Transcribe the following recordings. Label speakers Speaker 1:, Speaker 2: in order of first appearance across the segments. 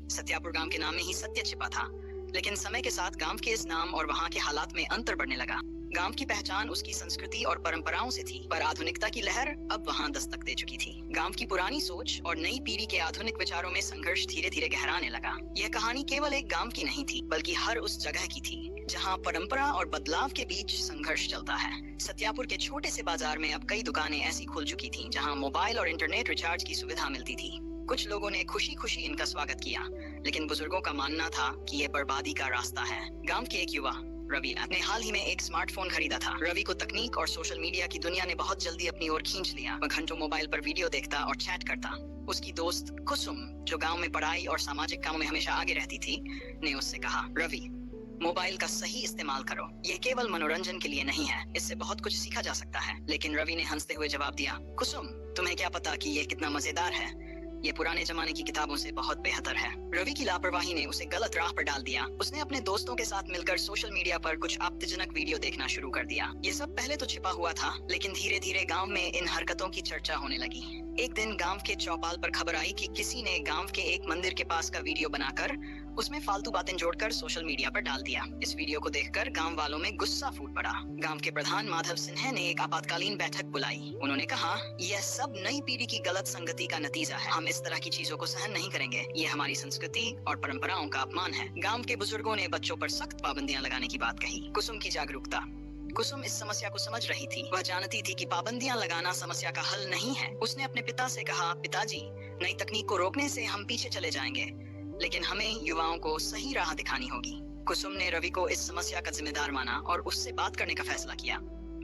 Speaker 1: सत्यापुर गांव के नाम में ही सत्य छिपा था, लेकिन समय के साथ गांव के इस नाम और वहां के हालात में अंतर बढ़ने लगा। गांव की पहचान उसकी संस्कृति और परंपराओं से थी, पर आधुनिकता की लहर अब वहां दस्तक दे चुकी थी। गांव की पुरानी सोच और नई पीढ़ी के आधुनिक विचारों में संघर्ष धीरे धीरे गहराने लगा। यह कहानी केवल एक गांव की नहीं थी, बल्कि हर उस जगह की थी जहां परंपरा और बदलाव के बीच संघर्ष चलता है। सत्यापुर के छोटे से बाजार में अब कई दुकानें ऐसी खुल चुकी थीं, जहां मोबाइल और इंटरनेट रिचार्ज की सुविधा मिलती थी। कुछ लोगों ने खुशी खुशी इनका स्वागत किया, लेकिन बुजुर्गों का मानना था कि यह बर्बादी का रास्ता है। गांव के एक युवा रवि ने हाल ही में एक स्मार्टफोन खरीदा था। रवि को तकनीक और सोशल मीडिया की दुनिया ने बहुत जल्दी अपनी ओर खींच लिया। वह घंटों मोबाइल पर वीडियो देखता और चैट करता। उसकी दोस्त कुसुम, जो गांव में पढ़ाई और सामाजिक कामों में हमेशा आगे रहती थी, ने उससे कहा, रवि, मोबाइल का सही इस्तेमाल करो। यह केवल मनोरंजन के लिए नहीं है, इससे बहुत कुछ सीखा जा सकता है। लेकिन रवि ने हंसते हुए जवाब दिया, कुसुम, तुम्हें क्या पता कि यह कितना मजेदार है। ये पुराने जमाने की किताबों से बहुत बेहतर है। रवि की लापरवाही ने उसे गलत राह पर डाल दिया। उसने अपने दोस्तों के साथ मिलकर सोशल मीडिया पर कुछ आपत्तिजनक वीडियो देखना शुरू कर दिया। ये सब पहले तो छिपा हुआ था, लेकिन धीरे धीरे गांव में इन हरकतों की चर्चा होने लगी। एक दिन गांव के चौपाल पर खबर आई कि किसी ने गांव के एक मंदिर के पास का वीडियो बनाकर उसमें फालतू बातें जोड़कर सोशल मीडिया पर डाल दिया। इस वीडियो को देखकर गांव वालों में गुस्सा फूट पड़ा। गांव के प्रधान माधव सिन्हा ने एक आपातकालीन बैठक बुलाई। उन्होंने कहा, यह सब नई पीढ़ी की गलत संगति का नतीजा है। हम इस तरह की चीजों को सहन नहीं करेंगे। ये हमारी संस्कृति और परंपराओं का अपमान है। गांव के बुजुर्गों ने बच्चों पर सख्त पाबंदियां लगाने की बात कही। कुसुम की जागरूकता। कुसुम इस समस्या को समझ रही थी। वह जानती थी कि पाबंदियां लगाना समस्या का हल नहीं है। उसने अपने पिता से कहा, पिताजी, नई तकनीक को रोकने से हम पीछे चले जाएंगे, लेकिन हमें युवाओं को सही राह दिखानी होगी। कुसुम ने रवि को इस समस्या का जिम्मेदार माना और उससे बात करने का फैसला किया।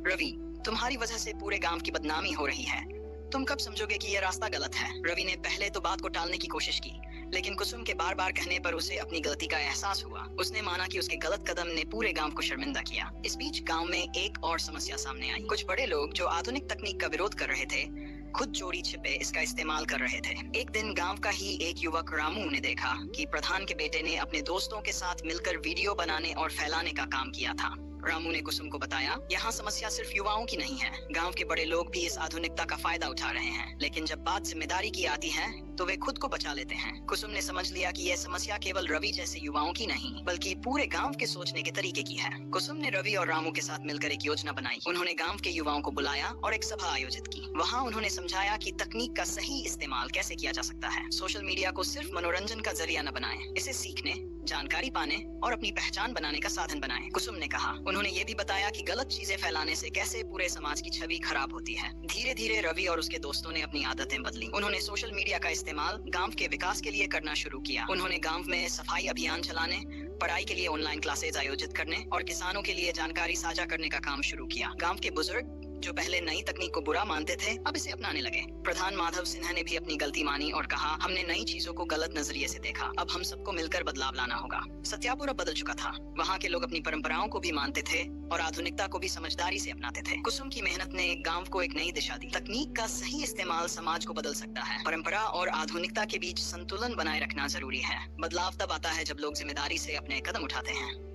Speaker 1: रवि, तुम्हारी वजह से पूरे गांव की बदनामी हो रही है। तुम कब समझोगे कि यह रास्ता गलत है? रवि ने पहले तो बात को टालने की कोशिश की, लेकिन कुसुम के बार बार कहने पर उसे अपनी गलती का एहसास हुआ। उसने माना कि उसके गलत कदम ने पूरे गांव को शर्मिंदा किया। इस बीच गांव में एक और समस्या सामने आई। कुछ बड़े लोग जो आधुनिक तकनीक का विरोध कर रहे थे, खुद चोरी छिपे इसका इस्तेमाल कर रहे थे। एक दिन गांव का ही एक युवक रामू ने देखा कि प्रधान के बेटे ने अपने दोस्तों के साथ मिलकर वीडियो बनाने और फैलाने का काम किया था। रामू ने कुसुम को बताया, यहाँ समस्या सिर्फ युवाओं की नहीं है, गांव के बड़े लोग भी इस आधुनिकता का फायदा उठा रहे हैं। लेकिन जब बात जिम्मेदारी की आती है, तो वे खुद को बचा लेते हैं। कुसुम ने समझ लिया कि यह समस्या केवल रवि जैसे युवाओं की नहीं, बल्कि पूरे गांव के सोचने के तरीके की है। कुसुम ने रवि और रामू के साथ मिलकर एक योजना बनाई। उन्होंने गांव के युवाओं को बुलाया और एक सभा आयोजित की। वहाँ उन्होंने समझाया कि तकनीक का सही इस्तेमाल कैसे किया जा सकता है। सोशल मीडिया को सिर्फ मनोरंजन का जरिया न बनाएं, इसे सीखने, जानकारी पाने और अपनी पहचान बनाने का साधन बनाएं। कुसुम ने कहा। उन्होंने ये भी बताया कि गलत चीजें फैलाने से कैसे पूरे समाज की छवि खराब होती है। धीरे धीरे रवि और उसके दोस्तों ने अपनी आदतें बदली। उन्होंने सोशल मीडिया का इस्तेमाल गांव के विकास के लिए करना शुरू किया। उन्होंने गांव में सफाई अभियान चलाने, पढ़ाई के लिए ऑनलाइन क्लासेज आयोजित करने और किसानों के लिए जानकारी साझा करने का काम शुरू किया। गांव के बुजुर्ग जो पहले नई तकनीक को बुरा मानते थे, अब इसे अपनाने लगे। प्रधान माधव सिन्हा ने भी अपनी गलती मानी और कहा, हमने नई चीजों को गलत नजरिए से देखा, अब हम सबको मिलकर बदलाव लाना होगा। सत्यापुर अब बदल चुका था। वहाँ के लोग अपनी परंपराओं को भी मानते थे और आधुनिकता को भी समझदारी से अपनाते थे। कुसुम की मेहनत ने गांव को एक नई दिशा दी। तकनीक का सही इस्तेमाल समाज को बदल सकता है। परंपरा और आधुनिकता के बीच संतुलन बनाए रखना जरूरी है। बदलाव तब आता है जब लोग जिम्मेदारी से अपने कदम उठाते हैं।